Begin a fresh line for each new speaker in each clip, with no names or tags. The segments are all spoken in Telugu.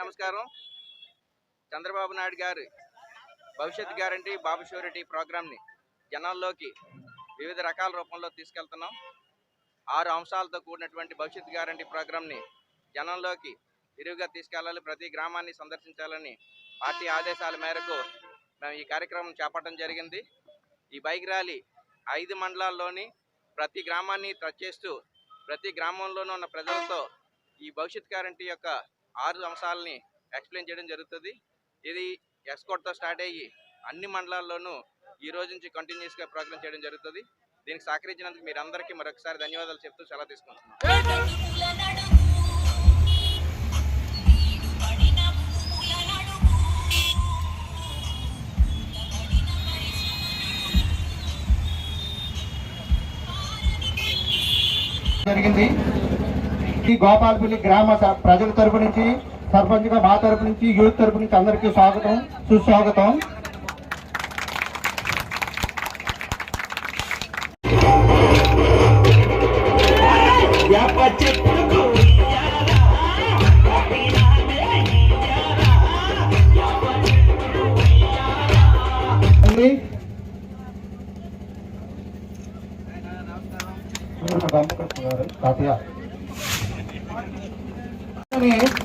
నమస్కారం. చంద్రబాబు నాయుడు గారి భవిష్యత్ గ్యారంటీ బాబు షూరిటీ ప్రోగ్రామ్ని జనాల్లోకి వివిధ రకాల రూపంలో తీసుకెళ్తున్నాం. 6 అంశాలతో కూడినటువంటి భవిష్యత్ గ్యారంటీ ప్రోగ్రామ్ని జనంలోకి విరివిగా తీసుకెళ్లాలి, ప్రతి గ్రామాన్ని సందర్శించాలని పార్టీ ఆదేశాల మేరకు మేము ఈ కార్యక్రమం చేపట్టడం జరిగింది. ఈ బైక్ ర్యాలీ 5 మండలాల్లోని ప్రతి గ్రామాన్ని టచ్ చేస్తూ ప్రతి గ్రామంలోనూ ఉన్న ప్రజలతో ఈ భవిష్యత్ గ్యారంటీ యొక్క 6 అంశాలని ఎక్స్ప్లెయిన్ చేయడం జరుగుతుంది. ఇది ఎస్కోట్తో స్టార్ట్ అయ్యి అన్ని మండలాల్లోనూ ఈ రోజు నుంచి కంటిన్యూస్గా ప్రోగ్రామ్ చేయడం జరుగుతుంది. దీనికి సహకరించినందుకు మీరందరికీ మరొకసారి ధన్యవాదాలు చెప్తూ సెలవు తీసుకుంటున్నాను.
జరిగింది. ఈ గోపాలపల్లి గ్రామ ప్రజల తరపు నుంచి, సర్పంచ్గా మా తరపు నుంచి, యూత్ తరపు నుంచి అందరికీ స్వాగతం, సుస్వాగతం.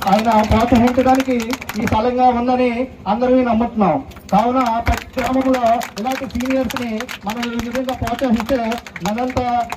ఆయన ప్రోత్సహించడానికి ఈ ఫలంగా ఉందని అందరూ నమ్ముతున్నాం. కావున ప్రతి గ్రామంలో ఇలాంటి సీనియర్స్ ని మనం ఈ విధంగా ప్రోత్సహిస్తే మనంతా